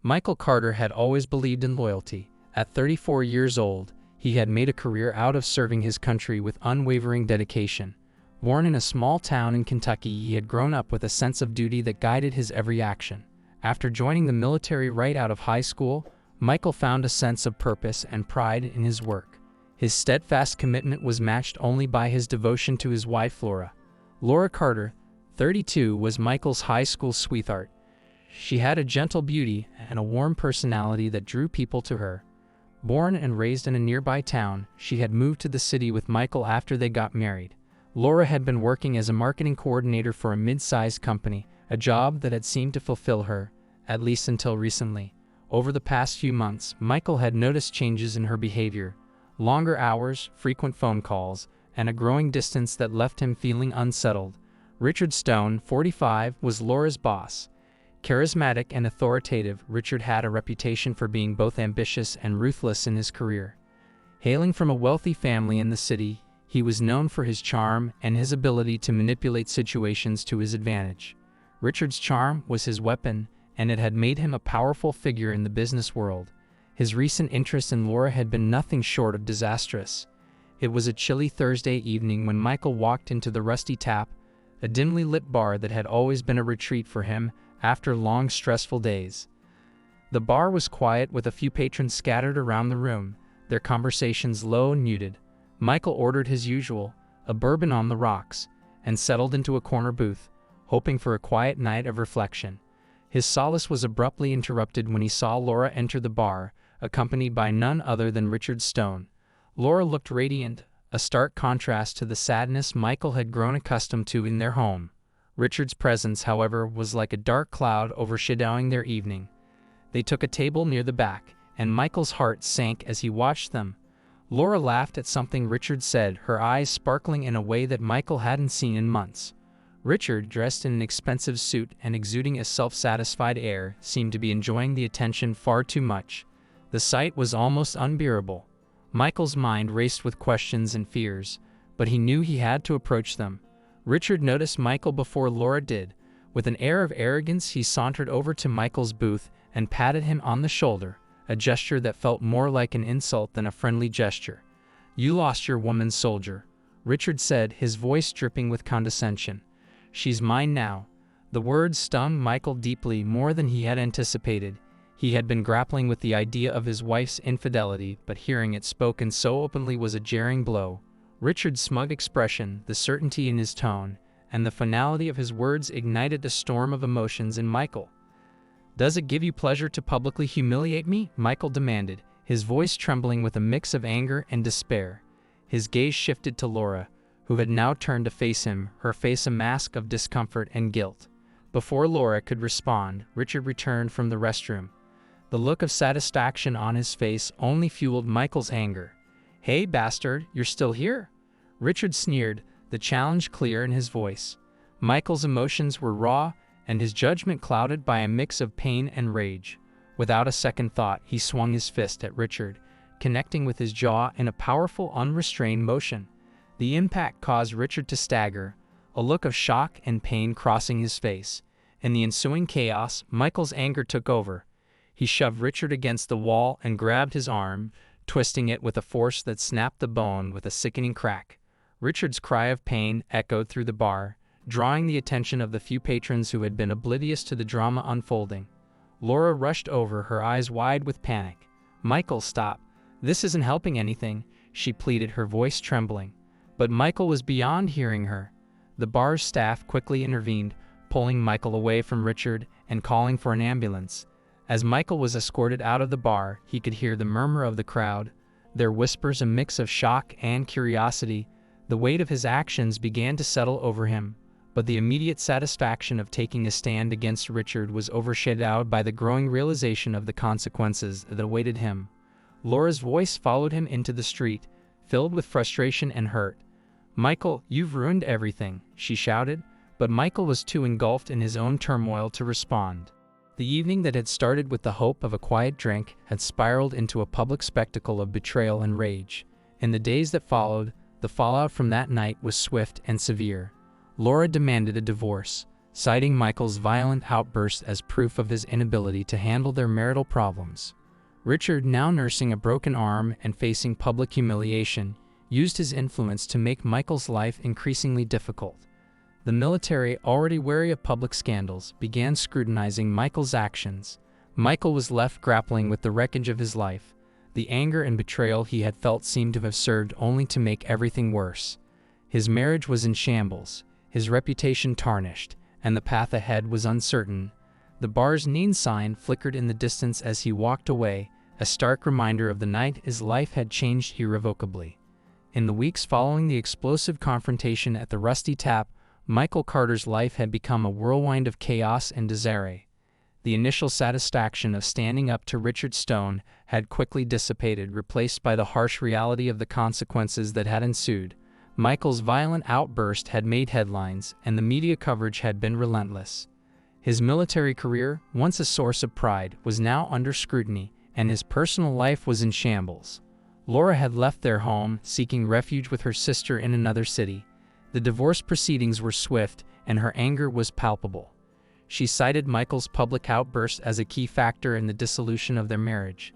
Michael Carter had always believed in loyalty. At 34 years old, he had made a career out of serving his country with unwavering dedication. Born in a small town in Kentucky, he had grown up with a sense of duty that guided his every action. After joining the military right out of high school, Michael found a sense of purpose and pride in his work. His steadfast commitment was matched only by his devotion to his wife Laura. Laura Carter, 32, was Michael's high school sweetheart. She had a gentle beauty and a warm personality that drew people to her. Born and raised in a nearby town, she had moved to the city with Michael after they got married. Laura had been working as a marketing coordinator for a mid-sized company, a job that had seemed to fulfill her, at least until recently. Over the past few months, Michael had noticed changes in her behavior: longer hours, frequent phone calls, and a growing distance that left him feeling unsettled. Richard Stone, 45, was Laura's boss. Charismatic and authoritative, Richard had a reputation for being both ambitious and ruthless in his career. Hailing from a wealthy family in the city, he was known for his charm and his ability to manipulate situations to his advantage. Richard's charm was his weapon, and it had made him a powerful figure in the business world. His recent interest in Laura had been nothing short of disastrous. It was a chilly Thursday evening when Michael walked into the Rusty Tap, a dimly lit bar that had always been a retreat for him after long, stressful days. The bar was quiet, with a few patrons scattered around the room, their conversations low and muted. Michael ordered his usual, a bourbon on the rocks, and settled into a corner booth, hoping for a quiet night of reflection. His solace was abruptly interrupted when he saw Laura enter the bar, accompanied by none other than Richard Stone. Laura looked radiant, a stark contrast to the sadness Michael had grown accustomed to in their home. Richard's presence, however, was like a dark cloud overshadowing their evening. They took a table near the back, and Michael's heart sank as he watched them. Laura laughed at something Richard said, her eyes sparkling in a way that Michael hadn't seen in months. Richard, dressed in an expensive suit and exuding a self-satisfied air, seemed to be enjoying the attention far too much. The sight was almost unbearable. Michael's mind raced with questions and fears, but he knew he had to approach them. Richard noticed Michael before Laura did. With an air of arrogance, he sauntered over to Michael's booth and patted him on the shoulder, a gesture that felt more like an insult than a friendly gesture. "You lost your woman, soldier," Richard said, his voice dripping with condescension. "She's mine now." The words stung Michael deeply, more than he had anticipated. He had been grappling with the idea of his wife's infidelity, but hearing it spoken so openly was a jarring blow. Richard's smug expression, the certainty in his tone, and the finality of his words ignited a storm of emotions in Michael. "Does it give you pleasure to publicly humiliate me?" Michael demanded, his voice trembling with a mix of anger and despair. His gaze shifted to Laura, who had now turned to face him, her face a mask of discomfort and guilt. Before Laura could respond, Richard returned from the restroom. The look of satisfaction on his face only fueled Michael's anger. "Hey, bastard, you're still here?" Richard sneered, the challenge clear in his voice. Michael's emotions were raw, and his judgment clouded by a mix of pain and rage. Without a second thought, he swung his fist at Richard, connecting with his jaw in a powerful, unrestrained motion. The impact caused Richard to stagger, a look of shock and pain crossing his face. In the ensuing chaos, Michael's anger took over. He shoved Richard against the wall and grabbed his arm, twisting it with a force that snapped the bone with a sickening crack. Richard's cry of pain echoed through the bar, drawing the attention of the few patrons who had been oblivious to the drama unfolding. Laura rushed over, her eyes wide with panic. "Michael, stop. This isn't helping anything," she pleaded, her voice trembling. But Michael was beyond hearing her. The bar's staff quickly intervened, pulling Michael away from Richard and calling for an ambulance. As Michael was escorted out of the bar, he could hear the murmur of the crowd, their whispers a mix of shock and curiosity. The weight of his actions began to settle over him, but the immediate satisfaction of taking a stand against Richard was overshadowed by the growing realization of the consequences that awaited him. Laura's voice followed him into the street, filled with frustration and hurt. "Michael, you've ruined everything," she shouted, but Michael was too engulfed in his own turmoil to respond. The evening that had started with the hope of a quiet drink had spiraled into a public spectacle of betrayal and rage. In the days that followed, the fallout from that night was swift and severe. Laura demanded a divorce. citing Michael's violent outburst as proof of his inability to handle their marital problems. Richard, now nursing a broken arm and facing public humiliation, used his influence to make Michael's life increasingly difficult. The military, already wary of public scandals, began scrutinizing Michael's actions. Michael was left grappling with the wreckage of his life. The anger and betrayal he had felt seemed to have served only to make everything worse. His marriage was in shambles, his reputation tarnished, and the path ahead was uncertain. The bar's neon sign flickered in the distance as he walked away, a stark reminder of the night his life had changed irrevocably. In the weeks following the explosive confrontation at the Rusty Tap, Michael Carter's life had become a whirlwind of chaos and disarray. The initial satisfaction of standing up to Richard Stone had quickly dissipated, replaced by the harsh reality of the consequences that had ensued. Michael's violent outburst had made headlines, and the media coverage had been relentless. His military career, once a source of pride, was now under scrutiny, and his personal life was in shambles. Laura had left their home, seeking refuge with her sister in another city. The divorce proceedings were swift, and her anger was palpable. She cited Michael's public outburst as a key factor in the dissolution of their marriage.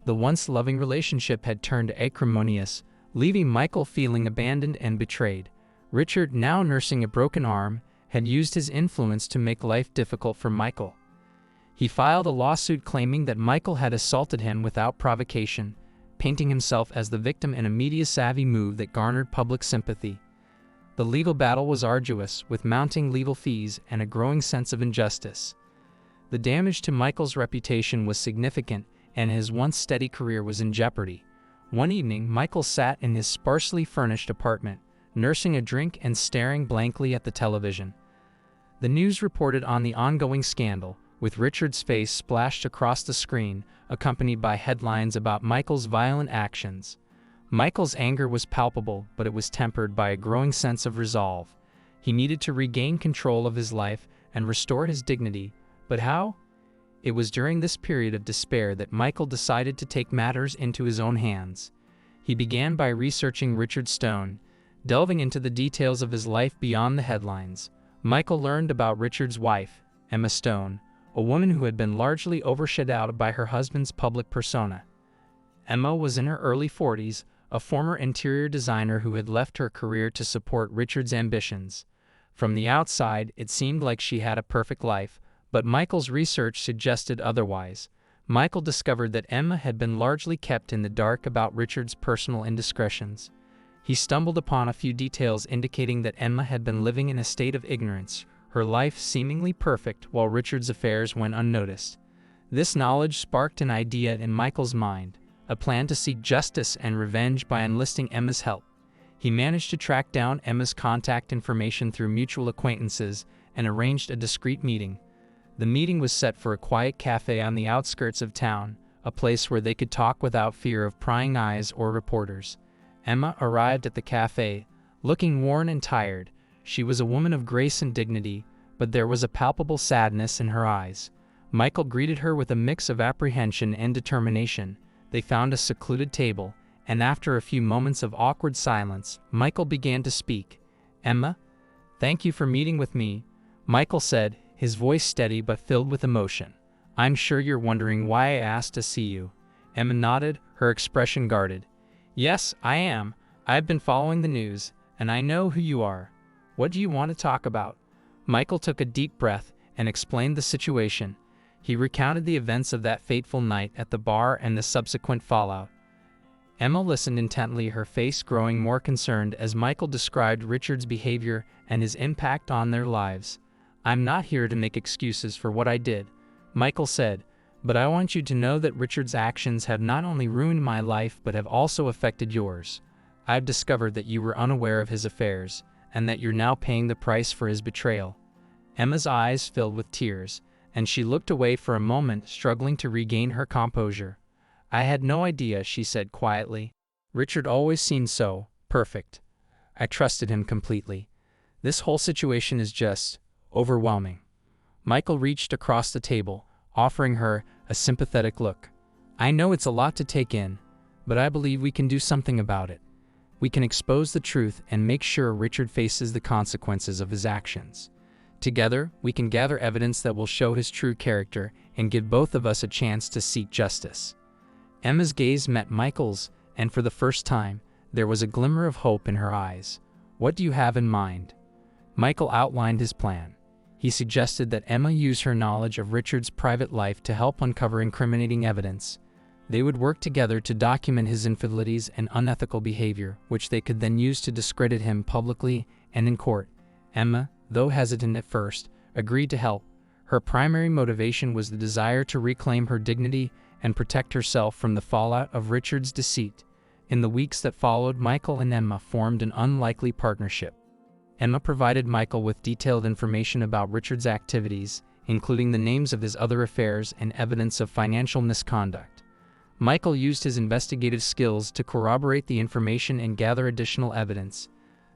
The once loving relationship had turned acrimonious, leaving Michael feeling abandoned and betrayed. Richard, now nursing a broken arm, had used his influence to make life difficult for Michael. He filed a lawsuit claiming that Michael had assaulted him without provocation, painting himself as the victim in a media-savvy move that garnered public sympathy. The legal battle was arduous, with mounting legal fees and a growing sense of injustice. The damage to Michael's reputation was significant, and his once steady career was in jeopardy. One evening, Michael sat in his sparsely furnished apartment, nursing a drink and staring blankly at the television. The news reported on the ongoing scandal, with Richard's face splashed across the screen, accompanied by headlines about Michael's violent actions. Michael's anger was palpable, but it was tempered by a growing sense of resolve. He needed to regain control of his life and restore his dignity, but how? It was during this period of despair that Michael decided to take matters into his own hands. He began by researching Richard Stone, delving into the details of his life beyond the headlines. Michael learned about Richard's wife, Emma Stone, a woman who had been largely overshadowed by her husband's public persona. Emma was in her early 40s, a former interior designer who had left her career to support Richard's ambitions. From the outside, it seemed like she had a perfect life, but Michael's research suggested otherwise. Michael discovered that Emma had been largely kept in the dark about Richard's personal indiscretions. He stumbled upon a few details indicating that Emma had been living in a state of ignorance, her life seemingly perfect while Richard's affairs went unnoticed. This knowledge sparked an idea in Michael's mind, a plan to seek justice and revenge by enlisting Emma's help. He managed to track down Emma's contact information through mutual acquaintances and arranged a discreet meeting. The meeting was set for a quiet cafe on the outskirts of town, a place where they could talk without fear of prying eyes or reporters. Emma arrived at the cafe, looking worn and tired. She was a woman of grace and dignity, but there was a palpable sadness in her eyes. Michael greeted her with a mix of apprehension and determination. They found a secluded table, and after a few moments of awkward silence, Michael began to speak. "Emma, thank you for meeting with me," Michael said, his voice steady but filled with emotion. "I'm sure you're wondering why I asked to see you." Emma nodded, her expression guarded. "Yes, I am. I've been following the news, and I know who you are. What do you want to talk about?" Michael took a deep breath and explained the situation. He recounted the events of that fateful night at the bar and the subsequent fallout. Emma listened intently, her face growing more concerned as Michael described Richard's behavior and his impact on their lives. "I'm not here to make excuses for what I did," Michael said, "but I want you to know that Richard's actions have not only ruined my life but have also affected yours. I've discovered that you were unaware of his affairs, and that you're now paying the price for his betrayal." Emma's eyes filled with tears, and she looked away for a moment, struggling to regain her composure. "I had no idea," she said quietly. "Richard always seemed so perfect. I trusted him completely. This whole situation is just overwhelming." Michael reached across the table, offering her a sympathetic look. "I know it's a lot to take in, but I believe we can do something about it. We can expose the truth and make sure Richard faces the consequences of his actions. Together, we can gather evidence that will show his true character and give both of us a chance to seek justice." Emma's gaze met Michael's, and for the first time, there was a glimmer of hope in her eyes. "What do you have in mind?" Michael outlined his plan. He suggested that Emma use her knowledge of Richard's private life to help uncover incriminating evidence. They would work together to document his infidelities and unethical behavior, which they could then use to discredit him publicly and in court. Emma, though hesitant at first, agreed to help. Her primary motivation was the desire to reclaim her dignity and protect herself from the fallout of Richard's deceit. In the weeks that followed, Michael and Emma formed an unlikely partnership. Emma provided Michael with detailed information about Richard's activities, including the names of his other affairs and evidence of financial misconduct. Michael used his investigative skills to corroborate the information and gather additional evidence.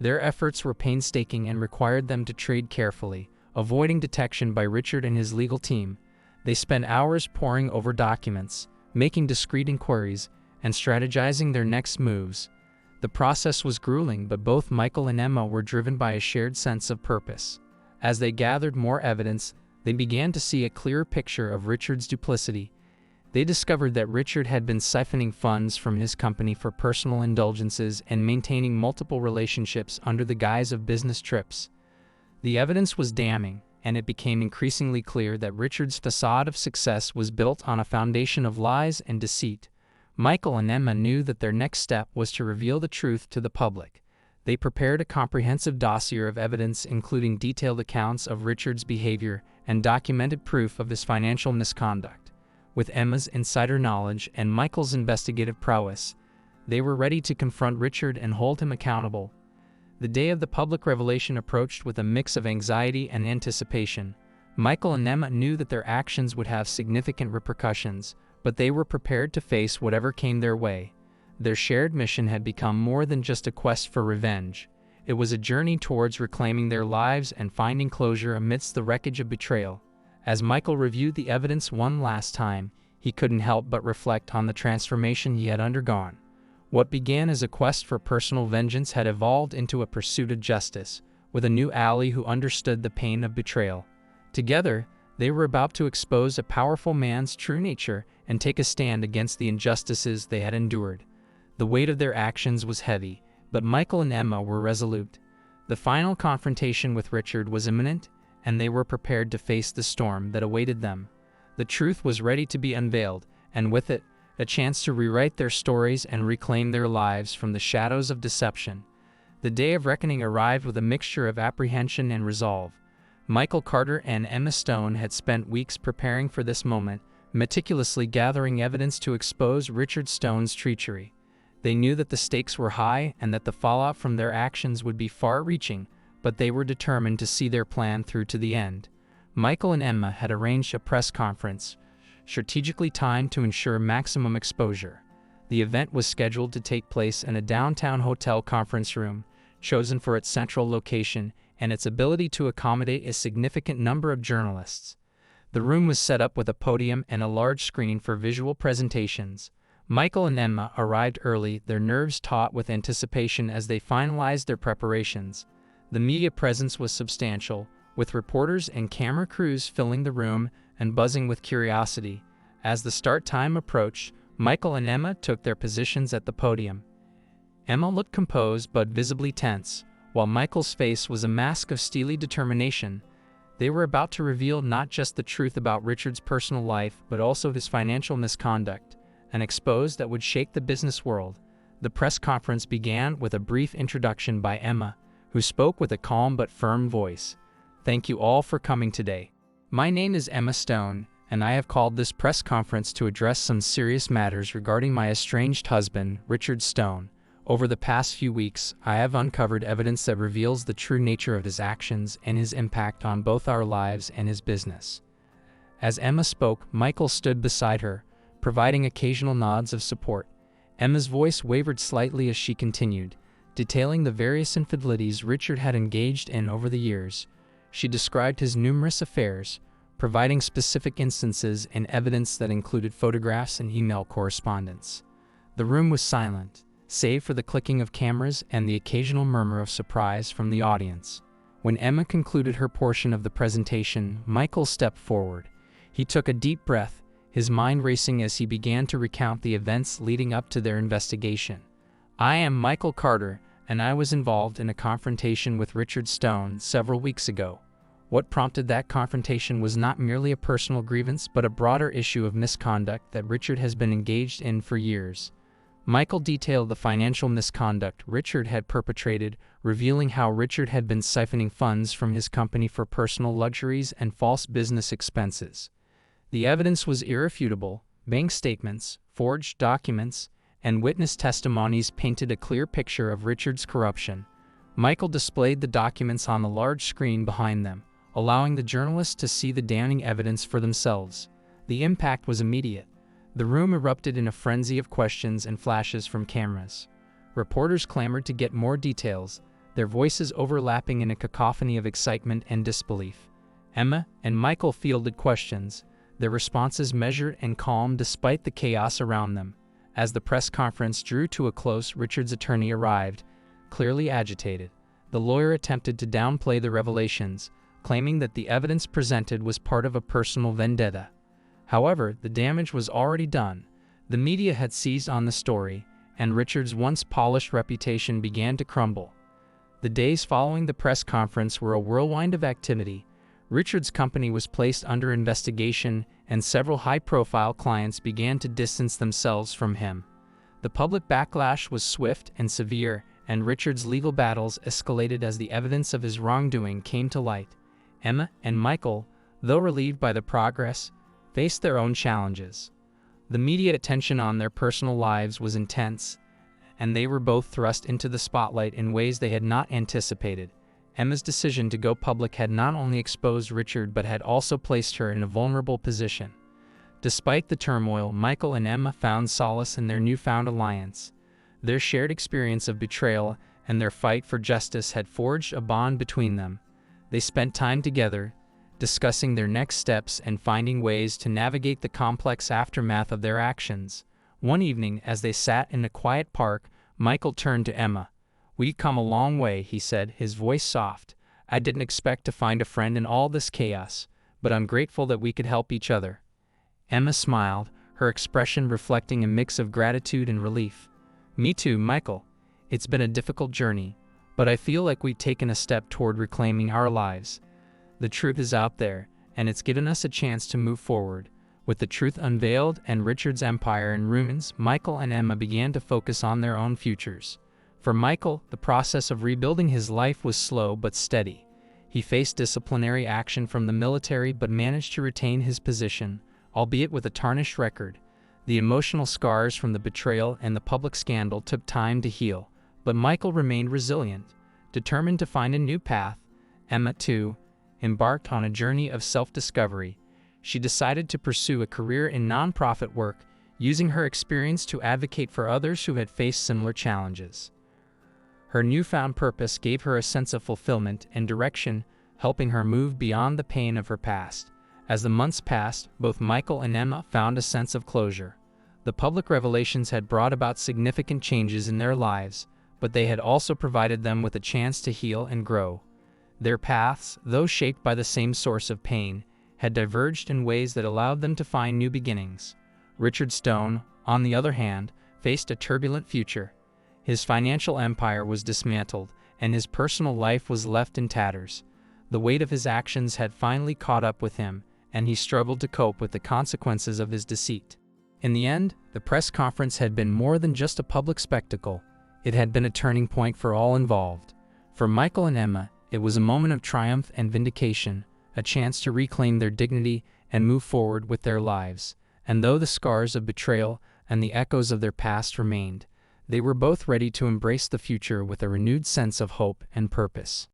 Their efforts were painstaking and required them to trade carefully, avoiding detection by Richard and his legal team. They spent hours poring over documents, making discreet inquiries, and strategizing their next moves. The process was grueling, but both Michael and Emma were driven by a shared sense of purpose. As they gathered more evidence, they began to see a clearer picture of Richard's duplicity. They discovered that Richard had been siphoning funds from his company for personal indulgences and maintaining multiple relationships under the guise of business trips. The evidence was damning, and it became increasingly clear that Richard's facade of success was built on a foundation of lies and deceit. Michael and Emma knew that their next step was to reveal the truth to the public. They prepared a comprehensive dossier of evidence, including detailed accounts of Richard's behavior and documented proof of his financial misconduct. With Emma's insider knowledge and Michael's investigative prowess, they were ready to confront Richard and hold him accountable. The day of the public revelation approached with a mix of anxiety and anticipation. Michael and Emma knew that their actions would have significant repercussions, but they were prepared to face whatever came their way. Their shared mission had become more than just a quest for revenge. It was a journey towards reclaiming their lives and finding closure amidst the wreckage of betrayal. As Michael reviewed the evidence one last time, he couldn't help but reflect on the transformation he had undergone. What began as a quest for personal vengeance had evolved into a pursuit of justice, with a new ally who understood the pain of betrayal. Together, they were about to expose a powerful man's true nature and take a stand against the injustices they had endured. The weight of their actions was heavy, but Michael and Emma were resolute. The final confrontation with Richard was imminent, and they were prepared to face the storm that awaited them. The truth was ready to be unveiled, and with it, a chance to rewrite their stories and reclaim their lives from the shadows of deception. The day of reckoning arrived with a mixture of apprehension and resolve. Michael Carter and Emma Stone had spent weeks preparing for this moment, meticulously gathering evidence to expose Richard Stone's treachery. They knew that the stakes were high and that the fallout from their actions would be far-reaching, but they were determined to see their plan through to the end. Michael and Emma had arranged a press conference, strategically timed to ensure maximum exposure. The event was scheduled to take place in a downtown hotel conference room, chosen for its central location and its ability to accommodate a significant number of journalists. The room was set up with a podium and a large screen for visual presentations. Michael and Emma arrived early, their nerves taut with anticipation as they finalized their preparations. The media presence was substantial, with reporters and camera crews filling the room and buzzing with curiosity. As the start time approached, Michael and Emma took their positions at the podium. Emma looked composed but visibly tense, while Michael's face was a mask of steely determination. They were about to reveal not just the truth about Richard's personal life, but also his financial misconduct, an expose that would shake the business world. The press conference began with a brief introduction by Emma, who spoke with a calm but firm voice. "Thank you all for coming today. My name is Emma Stone, and I have called this press conference to address some serious matters regarding my estranged husband, Richard Stone. Over the past few weeks, I have uncovered evidence that reveals the true nature of his actions and his impact on both our lives and his business." As Emma spoke, Michael stood beside her, providing occasional nods of support. Emma's voice wavered slightly as she continued, detailing the various infidelities Richard had engaged in over the years. She described his numerous affairs, providing specific instances and evidence that included photographs and email correspondence. The room was silent, save for the clicking of cameras and the occasional murmur of surprise from the audience. When Emma concluded her portion of the presentation, Michael stepped forward. He took a deep breath, his mind racing as he began to recount the events leading up to their investigation. "I am Michael Carter, and I was involved in a confrontation with Richard Stone several weeks ago. What prompted that confrontation was not merely a personal grievance but a broader issue of misconduct that Richard has been engaged in for years." Michael detailed the financial misconduct Richard had perpetrated, revealing how Richard had been siphoning funds from his company for personal luxuries and false business expenses. The evidence was irrefutable. Bank statements, forged documents, and witness testimonies painted a clear picture of Richard's corruption. Michael displayed the documents on the large screen behind them, allowing the journalists to see the damning evidence for themselves. The impact was immediate. The room erupted in a frenzy of questions and flashes from cameras. Reporters clamored to get more details, their voices overlapping in a cacophony of excitement and disbelief. Emma and Michael fielded questions, their responses measured and calm despite the chaos around them. As the press conference drew to a close, Richard's attorney arrived, clearly agitated. The lawyer attempted to downplay the revelations, claiming that the evidence presented was part of a personal vendetta. However, the damage was already done. The media had seized on the story, and Richard's once polished reputation began to crumble. The days following the press conference were a whirlwind of activity. Richard's company was placed under investigation, and several high-profile clients began to distance themselves from him. The public backlash was swift and severe, and Richard's legal battles escalated as the evidence of his wrongdoing came to light. Emma and Michael, though relieved by the progress, faced their own challenges. The media attention on their personal lives was intense, and they were both thrust into the spotlight in ways they had not anticipated. Emma's decision to go public had not only exposed Richard but had also placed her in a vulnerable position. Despite the turmoil, Michael and Emma found solace in their newfound alliance. Their shared experience of betrayal and their fight for justice had forged a bond between them. They spent time together, discussing their next steps and finding ways to navigate the complex aftermath of their actions. One evening, as they sat in a quiet park, Michael turned to Emma. "We've come a long way," he said, his voice soft. "I didn't expect to find a friend in all this chaos, but I'm grateful that we could help each other." Emma smiled, her expression reflecting a mix of gratitude and relief. "Me too, Michael. It's been a difficult journey, but I feel like we've taken a step toward reclaiming our lives. The truth is out there, and it's given us a chance to move forward." With the truth unveiled and Richard's empire in ruins, Michael and Emma began to focus on their own futures. For Michael, the process of rebuilding his life was slow but steady. He faced disciplinary action from the military but managed to retain his position, albeit with a tarnished record. The emotional scars from the betrayal and the public scandal took time to heal, but Michael remained resilient, determined to find a new path. Emma, too, embarked on a journey of self-discovery. She decided to pursue a career in nonprofit work, using her experience to advocate for others who had faced similar challenges. Her newfound purpose gave her a sense of fulfillment and direction, helping her move beyond the pain of her past. As the months passed, both Michael and Emma found a sense of closure. The public revelations had brought about significant changes in their lives, but they had also provided them with a chance to heal and grow. Their paths, though shaped by the same source of pain, had diverged in ways that allowed them to find new beginnings. Richard Stone, on the other hand, faced a turbulent future. His financial empire was dismantled, and his personal life was left in tatters. The weight of his actions had finally caught up with him, and he struggled to cope with the consequences of his deceit. In the end, the press conference had been more than just a public spectacle. It had been a turning point for all involved. For Michael and Emma, it was a moment of triumph and vindication, a chance to reclaim their dignity and move forward with their lives. And though the scars of betrayal and the echoes of their past remained, they were both ready to embrace the future with a renewed sense of hope and purpose.